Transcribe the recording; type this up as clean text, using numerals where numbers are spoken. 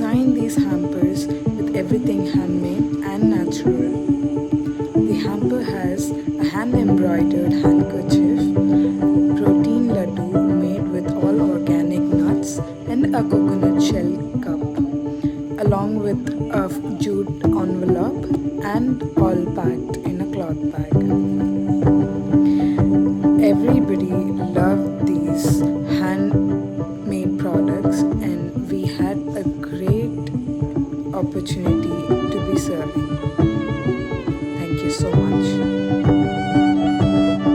designed these hampers with everything handmade and natural. The hamper has a hand-embroidered handkerchief, protein laddu made with all organic nuts, and a coconut shell cup, along with a jute envelope, and all packed in a cloth bag. Everybody